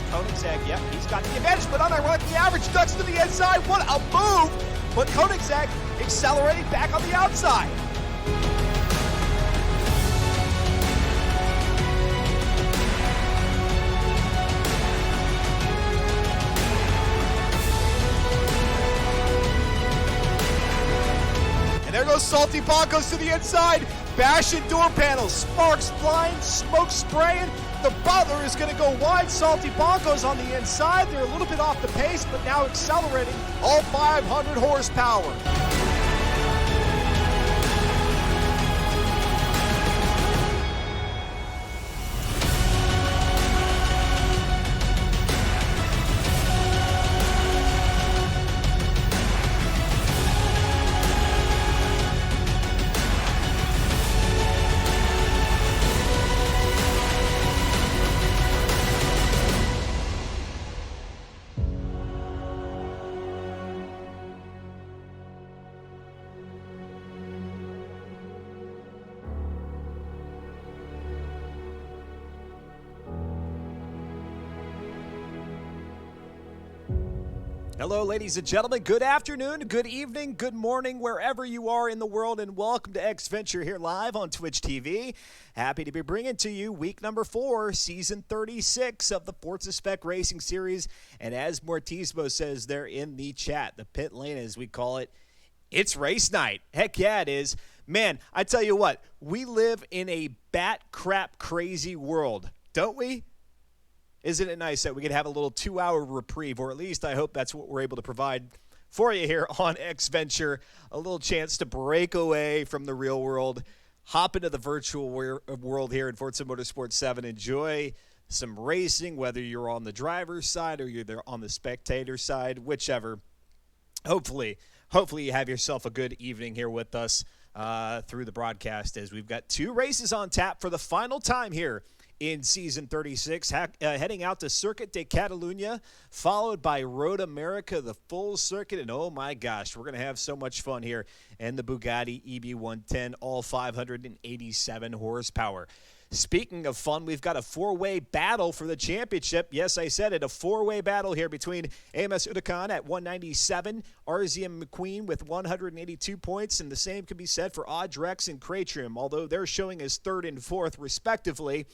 Ducks. Koenigsegg, yep, he's got the advantage, but unironically the average Ducks to the inside. What a move! But Koenigsegg accelerating back on the outside. And there goes Salty Boncos to the inside. Bashing door panels, sparks flying, smoke spraying. The Butler is going to go wide. Salty Boncos on the inside. They're a little bit off the pace, but now accelerating all 500 horsepower. Hello, ladies and gentlemen. Good afternoon, good evening, good morning, wherever you are in the world, and welcome to X-Venture here live on Twitch TV. Happy to be bringing to you week number 4, season 36 of the Forza Spec Racing Series. And as Mortismo says there in the chat, the pit lane, as we call it, it's race night. Heck yeah, it is. Man, I tell you what, we live in a bat crap crazy world, don't we? Isn't it nice that we could have a little 2-hour reprieve, or at least I hope that's what we're able to provide for you here on X-Venture, a little chance to break away from the real world, hop into the virtual world here in Forza Motorsport 7, enjoy some racing, whether you're on the driver's side or you're on the spectator side, whichever. Hopefully you have yourself a good evening here with us through the broadcast, as we've got 2 races on tap for the final time here in season 36, heading out to Circuit de Catalunya, followed by Road America, the full circuit. And oh my gosh, we're going to have so much fun here in the Bugatti EB110, all 587 horsepower. Speaking of fun, we've got a 4-way battle for the championship. Yes, I said it, a 4-way battle here between AMS Udacan at 197, RZM McQueen with 182 points, and the same can be said for Audrex and Cratrim, although they're showing as 3rd and 4th respectively.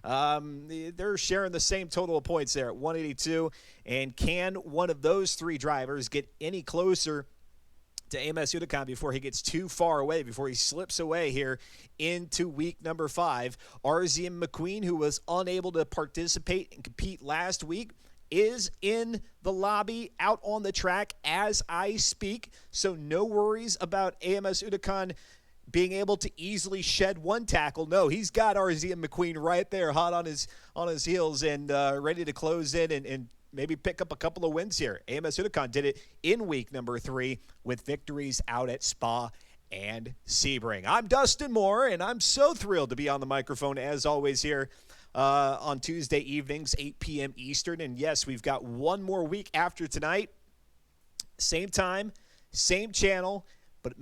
They're sharing the same total of points there at 182, and can one of those 3 drivers get any closer to AMS Udacan before he gets too far away, before he slips away here into week number 5? RZM McQueen, who was unable to participate and compete last week, is in the lobby out on the track as I speak, so no worries about AMS Udacan being able to easily shed one tackle. No, he's got RZM McQueen right there, hot on his heels, and ready to close in and maybe pick up a couple of wins here. AMS Udacan did it in week number 3 with victories out at Spa and Sebring. I'm Dustin Moore, and I'm so thrilled to be on the microphone as always here on Tuesday evenings, 8 p.m. Eastern. And yes, we've got one more week after tonight. Same time, same channel. But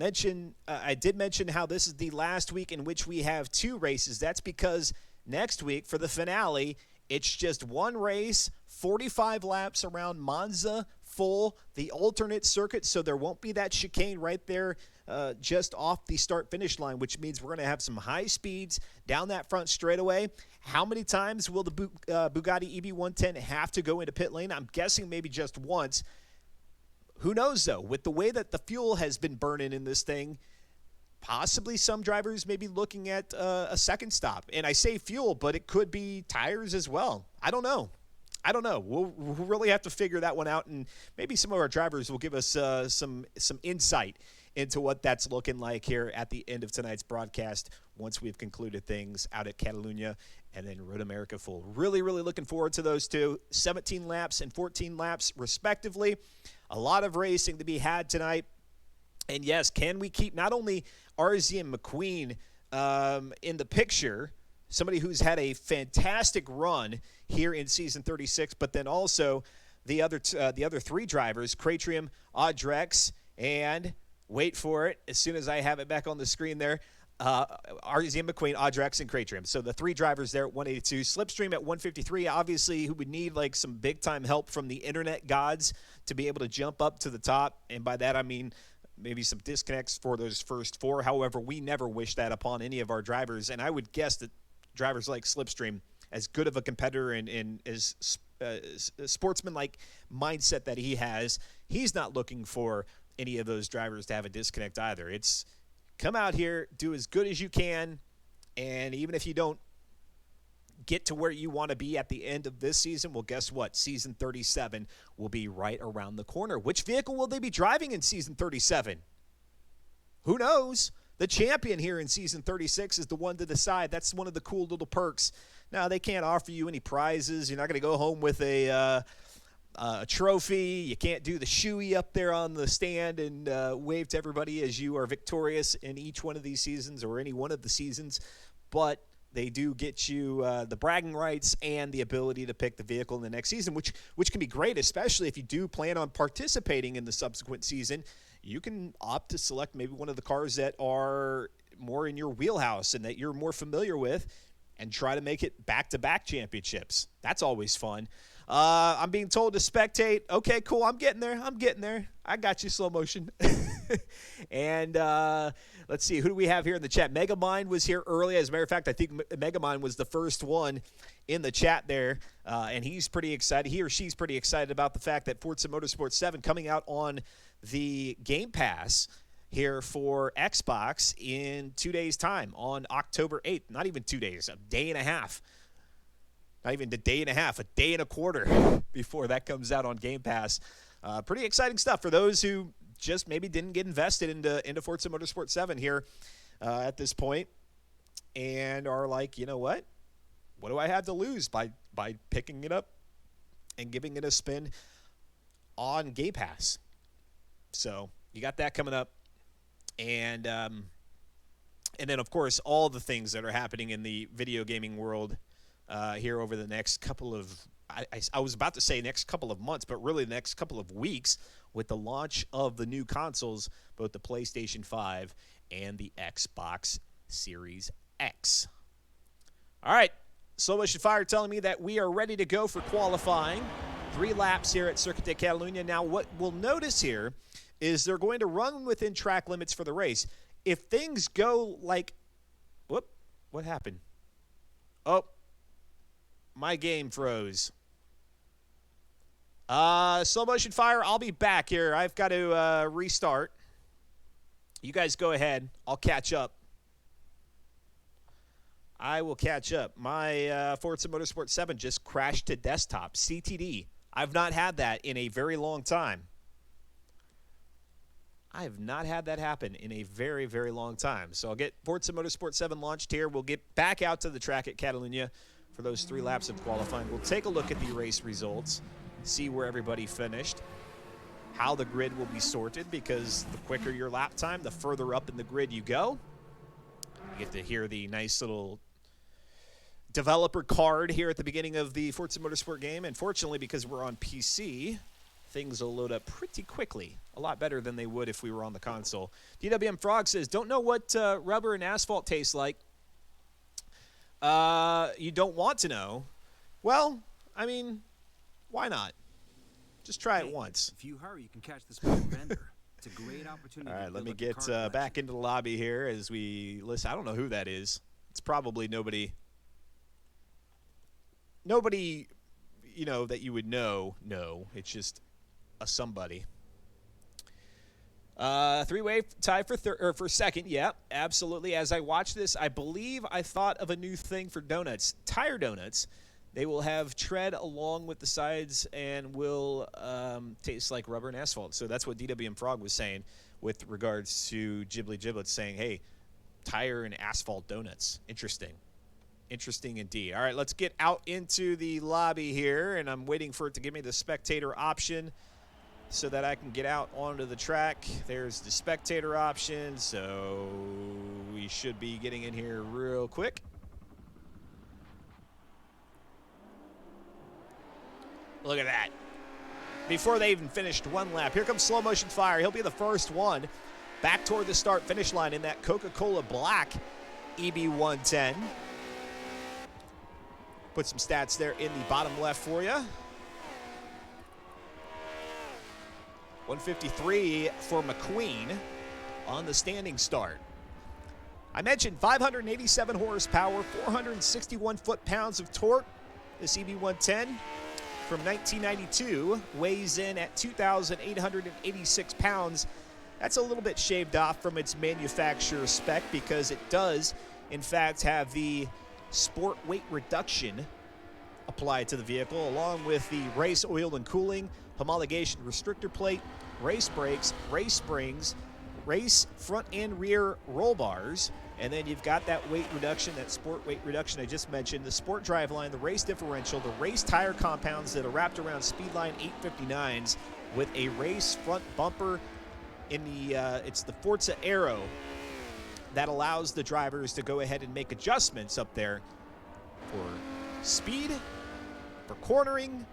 I did mention how this is the last week in which we have 2 races. That's because next week for the finale, it's just 1 race, 45 laps around Monza, full, the alternate circuit, so there won't be that chicane right there just off the start-finish line, which means we're going to have some high speeds down that front straightaway. How many times will the Bugatti EB110 have to go into pit lane? I'm guessing maybe just once. Who knows, though? With the way that the fuel has been burning in this thing, possibly some drivers may be looking at a second stop. And I say fuel, but it could be tires as well. I don't know. We'll really have to figure that one out, and maybe some of our drivers will give us some insight into what that's looking like here at the end of tonight's broadcast once we've concluded things out at Catalunya and then Road America full. Really, really looking forward to those 2, 17 laps and 14 laps respectively. A lot of racing to be had tonight. And yes, can we keep not only RZM McQueen in the picture, somebody who's had a fantastic run here in season 36, but then also the other 3 drivers, Cratrim, Audrex, and wait for it, as soon as I have it back on the screen there, RZM McQueen, Audrex, and Cratrim. So the 3 drivers there at 182. Slipstream at 153, obviously, who would need like some big-time help from the internet gods to be able to jump up to the top. And by that, I mean maybe some disconnects for those first 4. However, we never wish that upon any of our drivers. And I would guess that drivers like Slipstream, as good of a competitor and as sportsman-like mindset that he has, he's not looking for any of those drivers to have a disconnect either. It's come out here, do as good as you can, and even if you don't get to where you want to be at the end of this season, well, guess what? Season 37 will be right around the corner. Which vehicle will they be driving in Season 37? Who knows? The champion here in Season 36 is the one to decide. That's one of the cool little perks. Now, they can't offer you any prizes. You're not going to go home with a trophy. You can't do the shoey up there on the stand and wave to everybody as you are victorious in each one of these seasons or any one of the seasons. But they do get you the bragging rights and the ability to pick the vehicle in the next season, which can be great, especially if you do plan on participating in the subsequent season. You can opt to select maybe one of the cars that are more in your wheelhouse and that you're more familiar with and try to make it back-to-back championships. That's always fun. I'm being told to spectate. Okay, cool. I'm getting there. I got you, slow motion. And let's see. Who do we have here in the chat? Megamind was here early. As a matter of fact, I think Megamind was the first one in the chat there. And he's pretty excited. He or she's pretty excited about the fact that Forza Motorsport 7 coming out on the Game Pass here for Xbox in 2 days' time on October 8th. Not even 2 days, a day and a half. Not even a day and a half, a day and a quarter before that comes out on Game Pass. Pretty exciting stuff for those who just maybe didn't get invested into Forza Motorsport 7 here at this point and are like, you know what? What do I have to lose by picking it up and giving it a spin on Game Pass? So you got that coming up. And then, of course, all the things that are happening in the video gaming world here over the next couple of, I was about to say next couple of months, but really the next couple of weeks with the launch of the new consoles, both the PlayStation 5 and the Xbox Series X. All right, Slow Motion Fire telling me that we are ready to go for qualifying. 3 laps here at Circuit de Catalunya. Now, what we'll notice here is they're going to run within track limits for the race. If things go like, what happened? Oh, my game froze. Slow Motion Fire, I'll be back here. I've got to restart. You guys go ahead. I'll catch up. I will catch up. My Forza Motorsport 7 just crashed to desktop. CTD. I've not had that in a very long time. I have not had that happen in a very, very long time. So I'll get Forza Motorsport 7 launched here. We'll get back out to the track at Catalunya for those 3 laps of qualifying. We'll take a look at the race results, see where everybody finished, how the grid will be sorted, because the quicker your lap time, the further up in the grid you go. You get to hear the nice little developer card here at the beginning of the Forza Motorsport game. And fortunately, because we're on PC, things will load up pretty quickly. A lot better than they would if we were on the console. DWM Frog says, don't know what rubber and asphalt tastes like. You don't want to know. Well, I mean, why not? Just try it once. If you hurry, you can catch this vendor. It's a great opportunity. All right, let me get back into the lobby here as we listen. I don't know who that is. It's probably nobody. Nobody, you know, that you would know. No, it's just a somebody. 3-way tie for second. Yeah, absolutely. As I watch this, I believe I thought of a new thing for donuts. Tire donuts. They will have tread along with the sides and will taste like rubber and asphalt. So that's what DWM Frog was saying with regards to Ghibli Giblets, saying, hey, tire and asphalt donuts. Interesting. Interesting indeed. All right, let's get out into the lobby here, and I'm waiting for it to give me the spectator option so that I can get out onto the track. There's the spectator option, so we should be getting in here real quick. Look at that. Before they even finished one lap. Here comes Slow Motion Fire. He'll be the first one. back toward the start-finish line in that Coca-Cola Black EB110. Put some stats there in the bottom left for you. 153 for McQueen on the standing start. I mentioned 587 horsepower, 461 foot-pounds of torque. This EB110 from 1992 weighs in at 2,886 pounds. That's a little bit shaved off from its manufacturer spec because it does, in fact, have the sport weight reduction applied to the vehicle, along with the race oil and cooling, homologation restrictor plate, race brakes, race springs, race front and rear roll bars, and then you've got that weight reduction, that sport weight reduction I just mentioned, the sport drive line, the race differential, the race tire compounds that are wrapped around Speedline 859s with a race front bumper in the, it's the Forza Aero that allows the drivers to go ahead and make adjustments up there for speed, for cornering,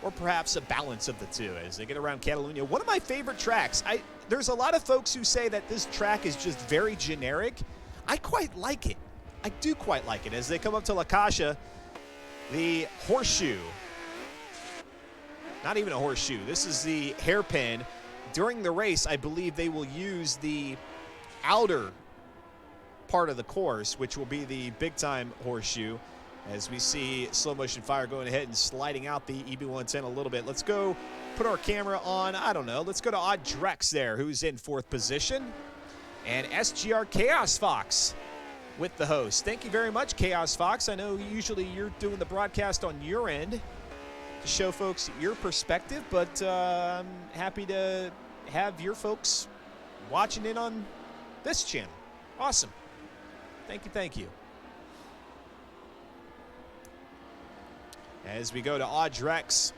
or perhaps a balance of the two as they get around Catalunya. One of my favorite tracks. There's a lot of folks who say that this track is just very generic. I quite like it. I do quite like it. As they come up to La Caixa, the horseshoe. Not even a horseshoe. This is the hairpin. During the race, I believe they will use the outer part of the course, which will be the big-time horseshoe, as we see slow motion fire going ahead and sliding out the EB110 a little bit. Let's go put our camera on, I don't know, let's go to Odd Drex there, who's in 4th position. And SGR Chaos Fox with the host. Thank you very much, Chaos Fox. I know usually you're doing the broadcast on your end to show folks your perspective, but I'm happy to have your folks watching in on this channel. Awesome. Thank you, thank you. As we go to Odd Drex,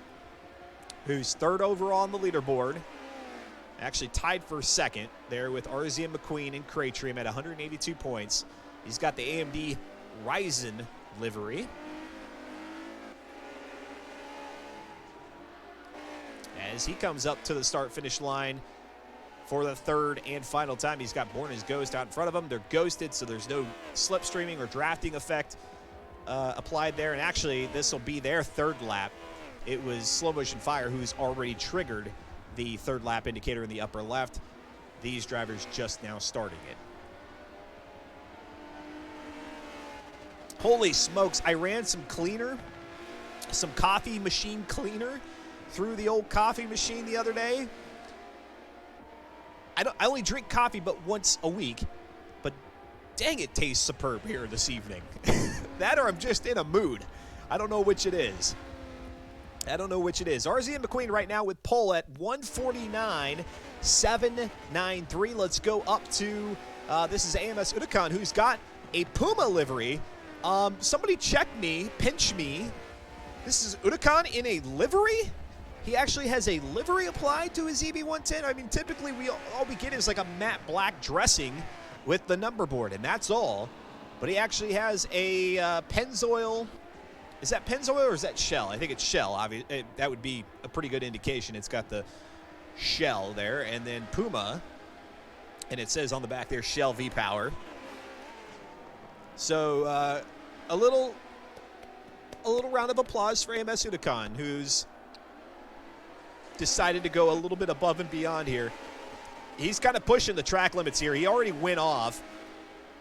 who's 3rd overall on the leaderboard, actually tied for 2nd there with RZ and McQueen and Craytrim at 182 points. He's got the AMD Ryzen livery. As he comes up to the start-finish line for the 3rd and final time, he's got Born as Ghost out in front of him. They're ghosted, so there's no slipstreaming or drafting effect applied there. And actually, this will be their 3rd lap. It was Slow Motion Fire who's already triggered the 3rd lap indicator in the upper left. These drivers just now starting it. Holy smokes, I ran some cleaner, some coffee machine cleaner through the old coffee machine the other day. I only drink coffee but once a week, but dang, it tastes superb here this evening. That or I'm just in a mood. I don't know which it is. RZ and McQueen right now with pole at 149.793. Let's go up to, this is AMS Udakan, who's got a Puma livery. Somebody check me, pinch me. This is Udakan in a livery? He actually has a livery applied to his EB110. I mean, typically all we get is like a matte black dressing with the number board, and that's all. But he actually has a Pennzoil. Is that Pennzoil or is that Shell? I think it's Shell. Obviously, that would be a pretty good indication. It's got the Shell there, and then Puma, and it says on the back there Shell V-Power. So a little round of applause for AMS Udakan, who's decided to go a little bit above and beyond here. He's kind of pushing the track limits here. He already went off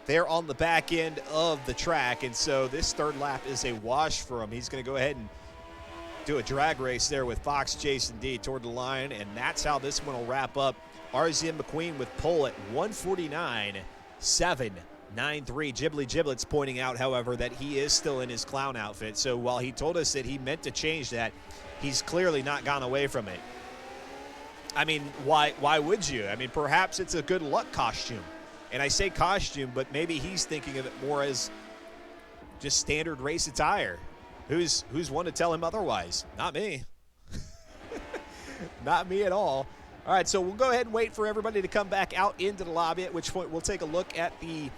there on the back end of the track, and so this 3rd lap is a wash for him. He's going to go ahead and do a drag race there with Fox, Jason D toward the line, and that's how this one will wrap up. RZ and McQueen with pole at 149.793. Ghibli Giblets pointing out, however, that he is still in his clown outfit, so while he told us that he meant to change that, he's clearly not gone away from it. I mean, why would you? I mean, perhaps it's a good luck costume. And I say costume, but maybe he's thinking of it more as just standard race attire. Who's one to tell him otherwise? Not me. Not me at all. All right, so we'll go ahead and wait for everybody to come back out into the lobby, at which point we'll take a look at the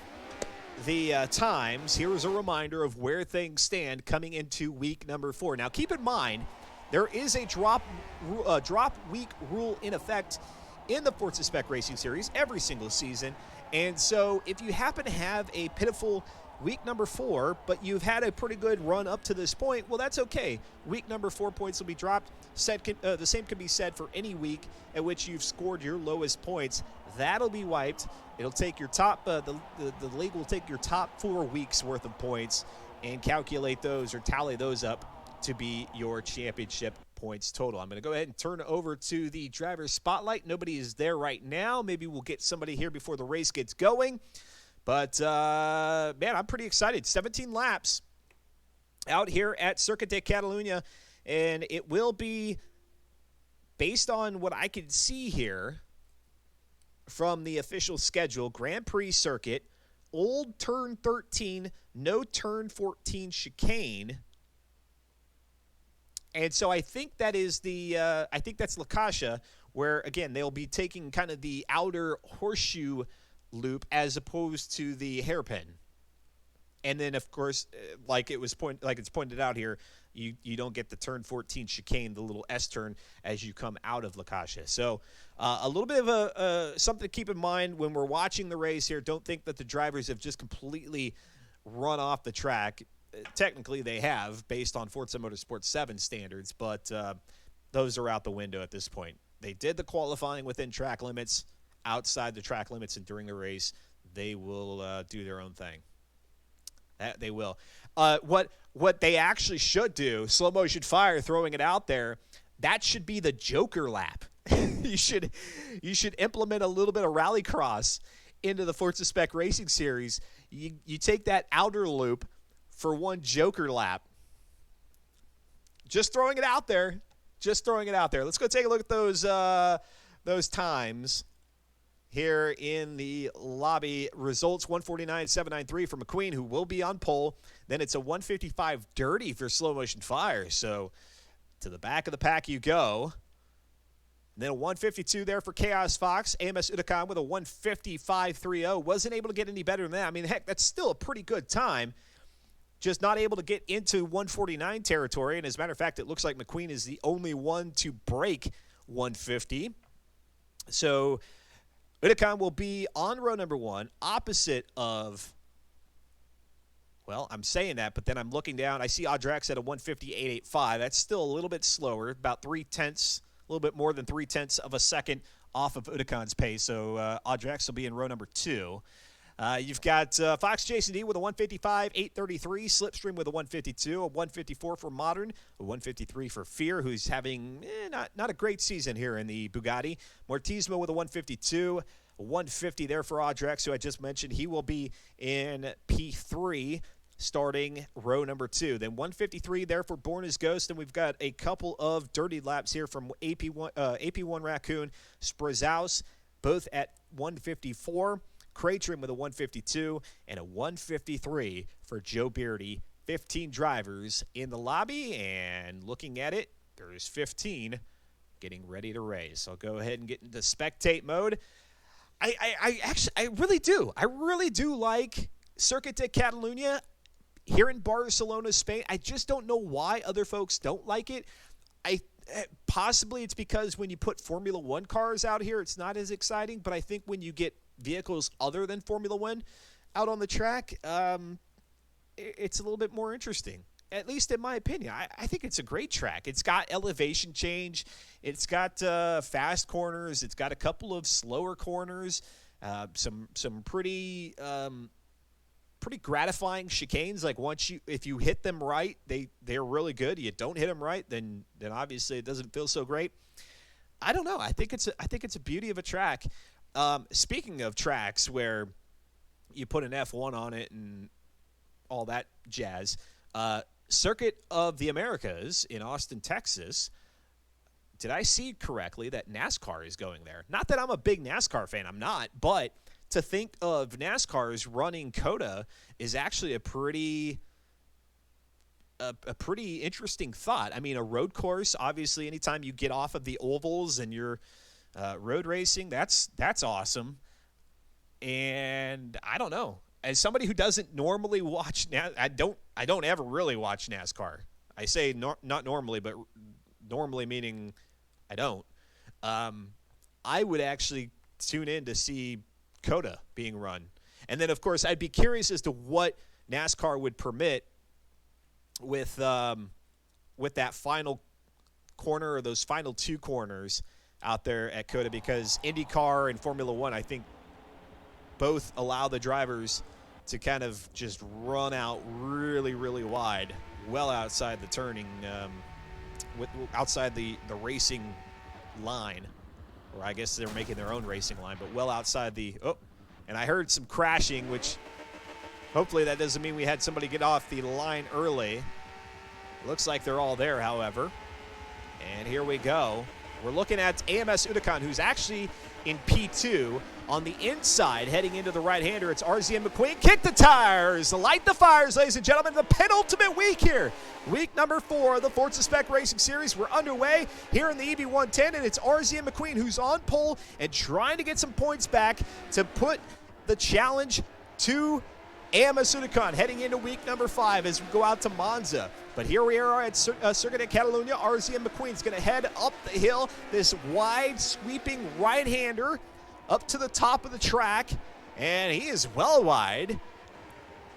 times. Here is a reminder of where things stand coming into week number 4. Now, keep in mind, there is a drop week rule in effect in the Forza Spec Racing Series every single season. And so if you happen to have a pitiful week number 4, but you've had a pretty good run up to this point, well, that's okay. Week number 4 points will be dropped. The same can be said for any week at which you've scored your lowest points. That'll be wiped. It'll take your top, the league will take your top 4 weeks worth of points and calculate those or tally those up to be your championship points total. I'm going to go ahead and turn it over to the driver's spotlight. Nobody is there right now. Maybe we'll get somebody here before the race gets going. But, man, I'm pretty excited. 17 laps out here at Circuit de Catalunya, and it will be, based on what I can see here from the official schedule, Grand Prix circuit, old turn 13, no turn 14 chicane. And so I think that is I think that's La Caixa, where, again, they'll be taking kind of the outer horseshoe loop as opposed to the hairpin. And then, of course, like it's pointed out here, you don't get the turn 14 chicane, the little S turn, as you come out of La Caixa. So a little bit of something to keep in mind when we're watching the race here. Don't think that the drivers have just completely run off the track. Technically, they have, based on Forza Motorsport 7 standards, but those are out the window at this point. They did the qualifying within track limits. Outside the track limits and during the race, they will do their own thing. They will. What they actually should do, slow motion fire, throwing it out there, that should be the Joker lap. you should implement a little bit of rallycross into the Forza Spec Racing Series. You take that outer loop for one Joker lap. Just throwing it out there. Let's go take a look at those times here in the lobby. Results 149.793 for McQueen, who will be on pole. Then it's a 155 dirty for slow motion fire. So to the back of the pack you go. And then a 152 there for Chaos Fox. AMS Udakan with a 155.30. Wasn't able to get any better than that. I mean, heck, that's still a pretty good time. Just not able to get into 149 territory. And as a matter of fact, it looks like McQueen is the only one to break 150. So Udakan will be on row number 1, opposite of, well, I'm saying that, but then I'm looking down. I see Audrax at a 158.85. That's still a little bit slower, about 0.3, a little bit more than 0.3 of a second off of Udakan's pace. So Audrax will be in row number 2. You've got Fox Jason D with a 155.833, Slipstream with a 152, a 154 for Modern, a 153 for Fear, who's having not a great season here in the Bugatti. Mortismo with a 152, a 150 there for Audrex, who I just mentioned. He will be in P3 starting row number 2. Then 153 there for Born as Ghost, and we've got a couple of dirty laps here from AP1 Raccoon, Sprazaus, both at 154. Cratrim with a 152 and a 153 for Joe Beardy. 15 drivers in the lobby, and looking at it, there's 15 getting ready to race. I'll go ahead and get into spectate mode. I really do like Circuit de Catalunya here in Barcelona, Spain. I just don't know why other folks don't like it. Possibly it's because when you put Formula One cars out here, it's not as exciting, but I think when you get vehicles other than Formula One out on the track, it's a little bit more interesting, at least in my opinion. I think it's a great track. It's got elevation change. It's got fast corners. It's got a couple of slower corners, some pretty gratifying chicanes. Like if you hit them right, they're really good. You don't hit them right, then obviously it doesn't feel so great. I don't know. I think it's a beauty of a track. Speaking of tracks where you put an F1 on it and all that jazz, Circuit of the Americas in Austin, Texas. Did I see correctly that NASCAR is going there? Not that I'm a big NASCAR fan. I'm not. But to think of NASCAR's running COTA is actually a pretty interesting thought. I mean, a road course, obviously, anytime you get off of the ovals and you're road racing, that's awesome. And I don't know. As somebody who doesn't normally watch I don't ever really watch NASCAR. I say not normally, but normally meaning I don't. I would actually tune in to see COTA being run. And then, of course, I'd be curious as to what NASCAR would permit with that final corner or those final 2 corners out there at COTA, because IndyCar and Formula One, I think, both allow the drivers to kind of just run out really, really wide, well outside the turning, outside the racing line. Or I guess they're making their own racing line, but well outside the, and I heard some crashing, which hopefully that doesn't mean we had somebody get off the line early. Looks like they're all there, however. And here we go. We're looking at AMS Unicon, who's actually in P2 on the inside, heading into the right-hander. It's RZM McQueen. Kick the tires, light the fires, ladies and gentlemen. The penultimate week here. Week number 4 of the Forza Spec Racing Series. We're underway here in the EB110, and it's RZM McQueen who's on pole and trying to get some points back to put the challenge to AMS Unicon heading into week number 5 as we go out to Monza. But here we are at Circuit at Catalunya. RZM McQueen's going to head up the hill, this wide sweeping right-hander up to the top of the track, and he is well wide.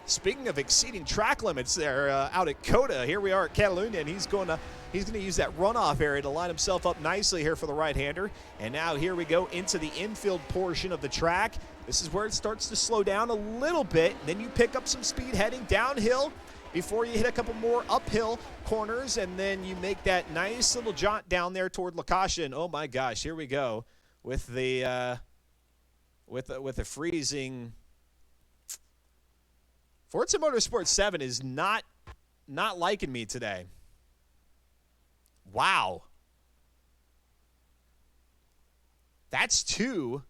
Speaking of exceeding track limits there out at COTA, here we are at Catalunya, and he's going to use that runoff area to line himself up nicely here for the right-hander. And now here we go into the infield portion of the track. This is where it starts to slow down a little bit. Then you pick up some speed heading downhill before you hit a couple more uphill corners, and then you make that nice little jaunt down there toward Lakasha. And oh my gosh, here we go with the freezing. Forza Motorsport 7 is not liking me today. Wow. That's 2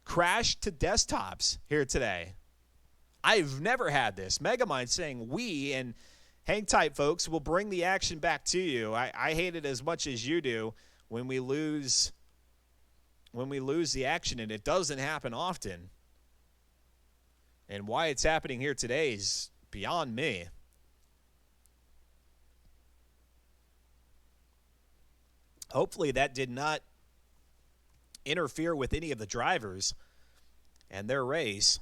crash to desktops here today. I've never had this. Megamind saying we, and hang tight, folks, we'll bring the action back to you. I hate it as much as you do when we lose the action, and it doesn't happen often. And why it's happening here today is beyond me. Hopefully that did not interfere with any of the drivers and their race.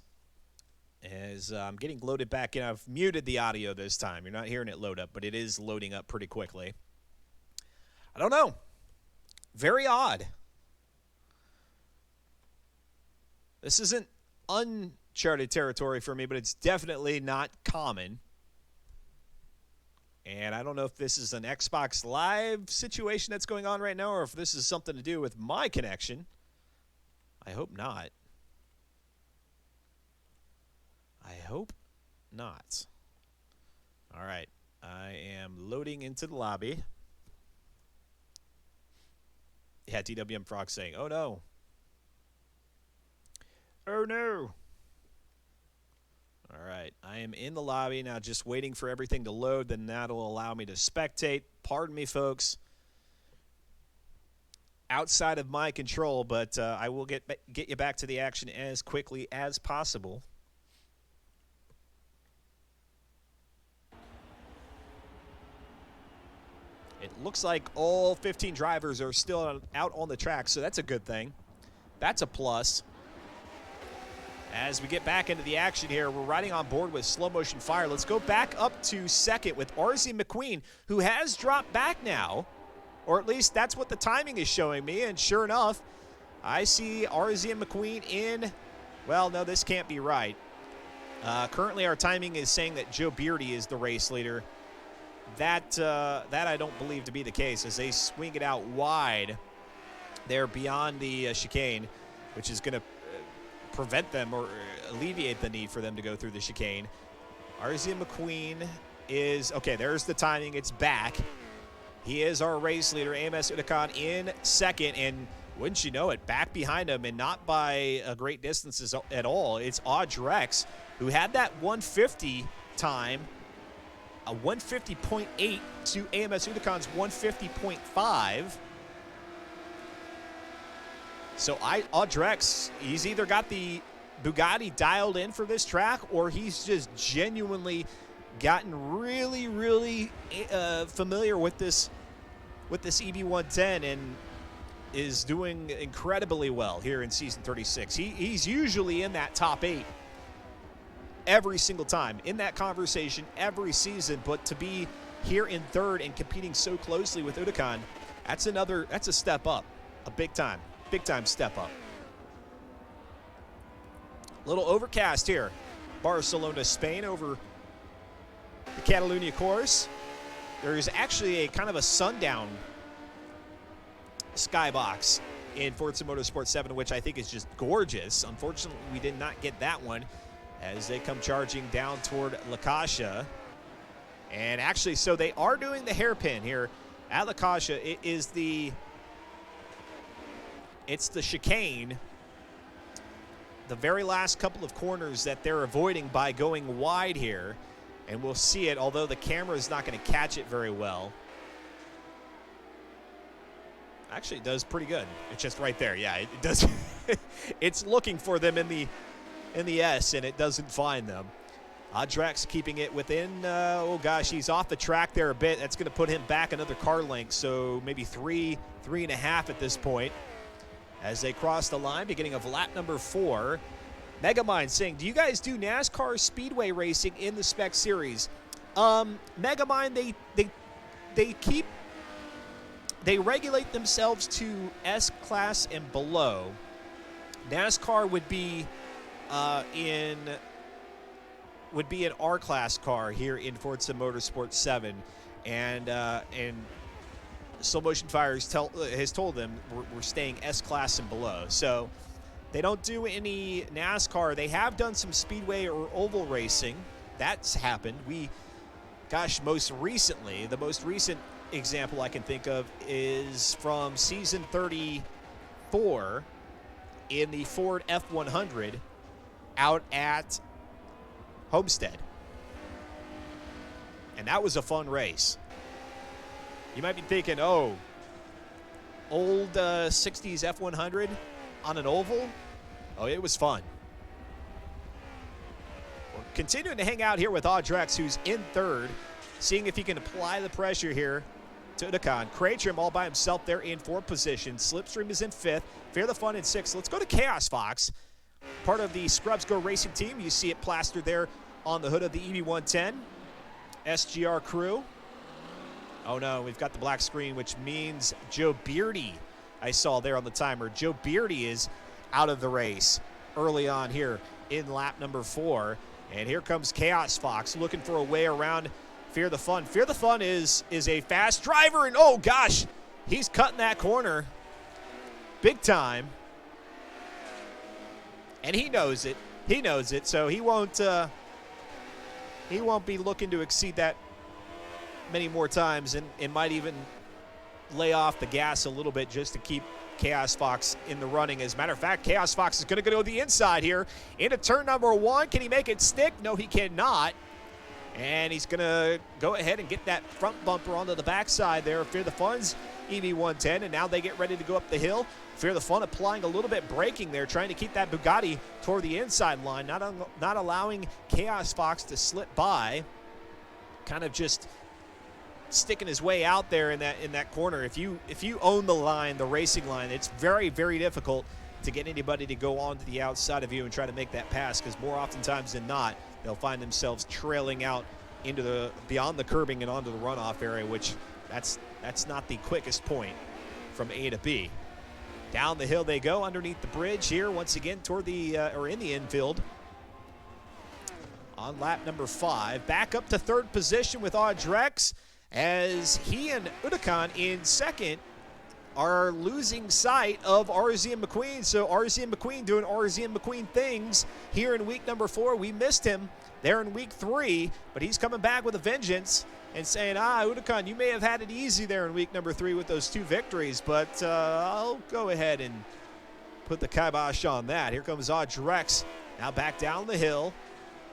As I'm getting loaded back in. I've muted the audio this time. You're not hearing it load up, but it is loading up pretty quickly. I don't know. Very odd. This isn't uncharted territory for me, but it's definitely not common. And I don't know if this is an Xbox Live situation that's going on right now, or if this is something to do with my connection. I hope not. I hope not. All right. I am loading into the lobby. Yeah, TWM Frog saying, oh no. Oh no. All right. I am in the lobby now, just waiting for everything to load. Then that'll allow me to spectate. Pardon me, folks. Outside of my control, but I will get you back to the action as quickly as possible. It looks like all 15 drivers are still out on the track, so that's a good thing. That's a plus. As we get back into the action here, we're riding on board with Slow Motion Fire. Let's go back up to second with RZ McQueen, who has dropped back now, or at least that's what the timing is showing me. And sure enough, I see RZ McQueen in, well, no, this can't be right. Currently, our timing is saying that Joe Beardy is the race leader. That I don't believe to be the case, as they swing it out wide there beyond the chicane, which is going to prevent them or alleviate the need for them to go through the chicane. RZ McQueen is, okay, there's the timing. It's back. He is our race leader, AMS Unicon, in second, and wouldn't you know it, back behind him, and not by a great distance at all. It's Audrex, who had that 150 time, a 150.8 to AMS Unicon's 150.5. So Audrex, he's either got the Bugatti dialed in for this track, or he's just genuinely gotten really, really familiar with this EB110, and is doing incredibly well here in Season 36. He's usually in that top 8 every single time, in that conversation every season, but to be here in third and competing so closely with Udakan, that's a step up, a big time step up. Little overcast here, Barcelona, Spain, over the Catalunya course. There's actually a kind of a sundown skybox in Forza Motorsport 7, which I think is just gorgeous. Unfortunately, we did not get that one as they come charging down toward La Caixa. And actually, so they are doing the hairpin here at La Caixa. It's the chicane, the very last couple of corners that they're avoiding by going wide here. And we'll see it, although the camera is not going to catch it very well. Actually, it does pretty good. It's just right there. Yeah, it does. It's looking for them in the S, and it doesn't find them. Audrex keeping it within, oh gosh, he's off the track there a bit. That's going to put him back another car length, so maybe three and a half at this point. As they cross the line, beginning of lap number 4. Megamind saying, do you guys do NASCAR speedway racing in the Spec Series? Megamind, they regulate themselves to S class and below. NASCAR would be an R class car here in Forza Motorsport 7, and Slow Motion Fire has told them we're staying S class and below. So they don't do any NASCAR. They have done some speedway or oval racing. That's happened. Most recently, the most recent example I can think of is from season 34 in the Ford F100 out at Homestead. And that was a fun race. You might be thinking, oh, old 60s F100 on an oval? Oh, it was fun. We're continuing to hang out here with Audrex, who's in third, seeing if he can apply the pressure here to Udakan. Kraytrim all by himself there in 4th position. Slipstream is in 5th. Fear the Fun in 6th. Let's go to Chaos Fox, part of the Scrubs Go Racing team. You see it plastered there on the hood of the EB110. SGR crew. Oh no, we've got the black screen, which means Joe Beardy, I saw there on the timer. Joe Beardy is out of the race early on here in lap number 4. And here comes Chaos Fox looking for a way around Fear the Fun. Fear the Fun is a fast driver, and oh gosh, he's cutting that corner big time. And he knows it. He knows it, so he won't be looking to exceed that many more times, and might even lay off the gas a little bit just to keep Chaos Fox in the running. As a matter of fact, Chaos Fox is going to go the inside here into turn number 1. Can he make it stick? No, he cannot. And he's going to go ahead and get that front bumper onto the backside there of Fear the Fun's EB110, and now they get ready to go up the hill. Fear the Fun applying a little bit braking there, trying to keep that Bugatti toward the inside line, not allowing Chaos Fox to slip by, kind of just sticking his way out there in that corner. If you own the line, the racing line, it's very, very difficult to get anybody to go on to the outside of you and try to make that pass, because more oftentimes than not, they'll find themselves trailing out into beyond the curbing and onto the runoff area, which that's not the quickest point from A to B. Down the hill they go underneath the bridge here once again toward the or in the infield on lap number 5. Back up to 3rd position with Audrex, as he and Udakan in 2nd are losing sight of RZ and McQueen. So RZ and McQueen doing RZ and McQueen things here in week number 4. We missed him there in week 3, but he's coming back with a vengeance and saying, Udakan, you may have had it easy there in week number 3 with those 2 victories, but I'll go ahead and put the kibosh on that. Here comes Audrex now back down the hill,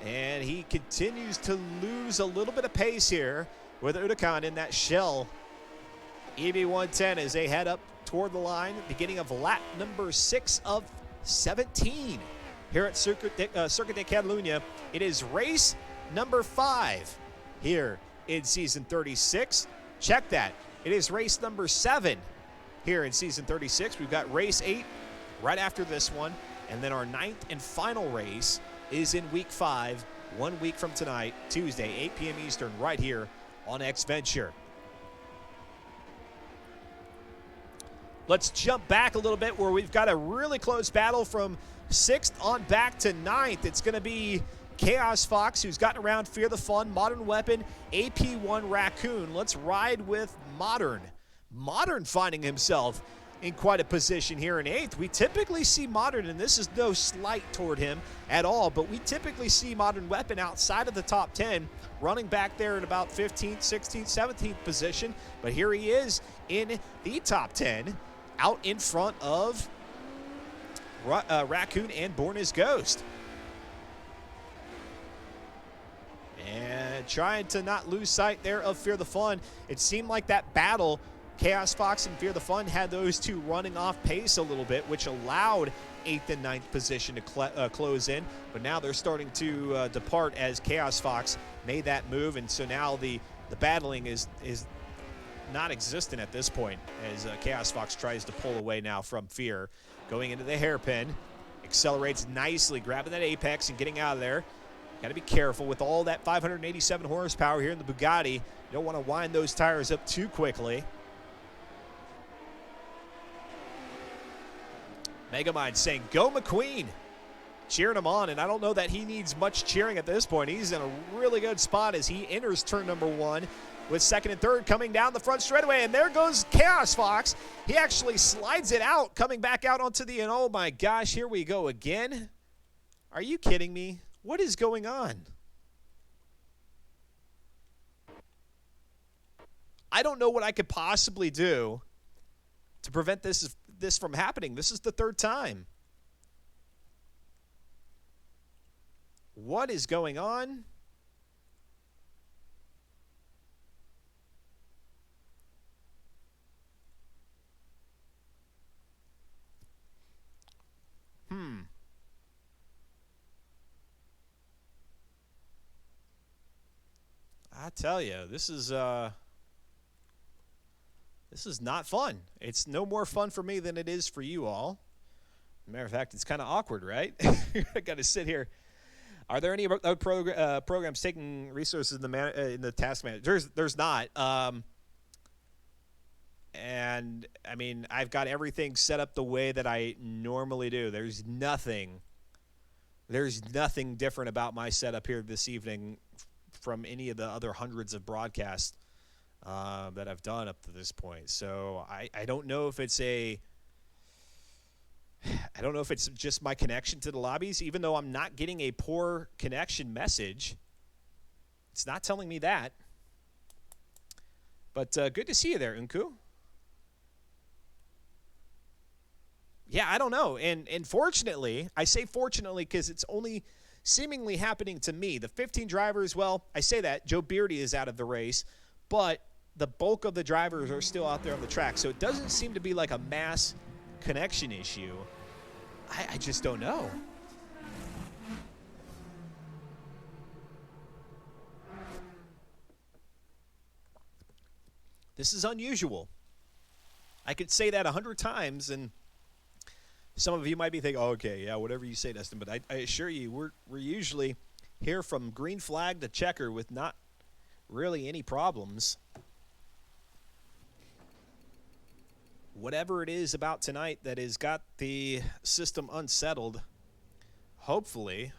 and he continues to lose a little bit of pace here with Udakan in that shell EB110 as they head up toward the line, beginning of lap number 6 of 17 here at Circuit de Catalunya. It is race number 5 here in season 36. Check that. It is race number 7 here in Season 36. We've got Race 8 right after this one, and then our 9th and final race is in Week 5, 1 week from tonight, Tuesday, 8 p.m. Eastern, right here on Xventure. Let's jump back a little bit where we've got a really close battle from 6th on back to 9th. It's going to be Chaos Fox, who's gotten around Fear the Fun, Modern Weapon, AP1 Raccoon. Let's ride with Modern. Modern finding himself in quite a position here in 8th. We typically see Modern, and this is no slight toward him at all, but we typically see Modern Weapon outside of the top 10, running back there in about 15th, 16th, 17th position. But here he is in the top 10, out in front of Raccoon and Born as Ghost. And trying to not lose sight there of Fear the Fun. It seemed like that battle, Chaos Fox and Fear the Fun, had those two running off pace a little bit, which allowed 8th and 9th position to close in. But now they're starting to depart as Chaos Fox made that move. And so now the battling is not existent at this point as Chaos Fox tries to pull away now from Fear. Going into the hairpin, accelerates nicely, grabbing that apex and getting out of there. Got to be careful with all that 587 horsepower here in the Bugatti. You don't want to wind those tires up too quickly. Megamind saying, "Go McQueen," cheering him on, and I don't know that he needs much cheering at this point. He's in a really good spot as he enters turn number 1 with 2nd and 3rd coming down the front straightaway, and there goes Chaos Fox. He actually slides it out, coming back out onto the, and oh my gosh, here we go again. Are you kidding me? What is going on? I don't know what I could possibly do to prevent this from happening. This is the 3rd time. What is going on? I tell you, this is not fun. It's no more fun for me than it is for you all. Matter of fact, it's kind of awkward, right? I got to sit here. Are there any other programs taking resources in the task manager? There's not. And I mean, I've got everything set up the way that I normally do. There's nothing different about my setup here this evening from any of the other hundreds of broadcasts that I've done up to this point. So I don't know if it's just my connection to the lobbies, even though I'm not getting a poor connection message. It's not telling me that. But good to see you there, Unku. Yeah, I don't know. And fortunately, I say fortunately because it's only seemingly happening to me. The 15 drivers, well, I say that. Joe Beardy is out of the race, but the bulk of the drivers are still out there on the track. So it doesn't seem to be like a mass connection issue. I just don't know. This is unusual. I could say that 100 times, and some of you might be thinking, oh, okay, yeah, whatever you say, Dustin. But I assure you, we're usually here from green flag to checker with not really any problems. Whatever it is about tonight that has got the system unsettled, hopefully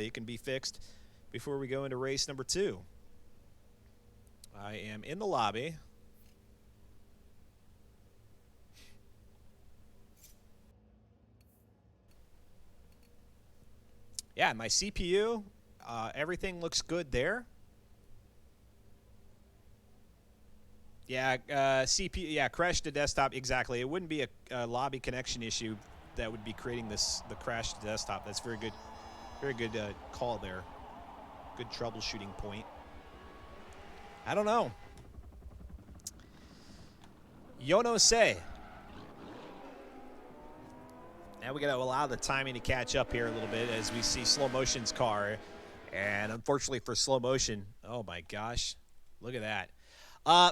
it can be fixed before we go into race number 2. I am in the lobby. Yeah, my CPU, everything looks good there. Yeah, CPU, yeah, crash to desktop, exactly. It wouldn't be a lobby connection issue that would be creating the crash to desktop. That's very good call there. Good troubleshooting point. I don't know. Yono say. Now we got to allow the timing to catch up here a little bit as we see Slow Motion's car. And unfortunately for Slow Motion, oh my gosh, look at that.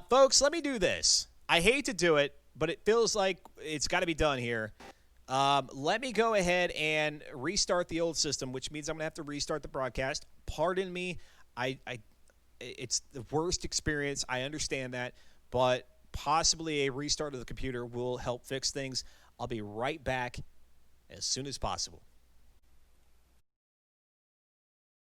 Folks, let me do this. I hate to do it, but it feels like it's got to be done here. Let me go ahead and restart the old system, which means I'm going to have to restart the broadcast. Pardon me. It's the worst experience. I understand that, but possibly a restart of the computer will help fix things. I'll be right back as soon as possible.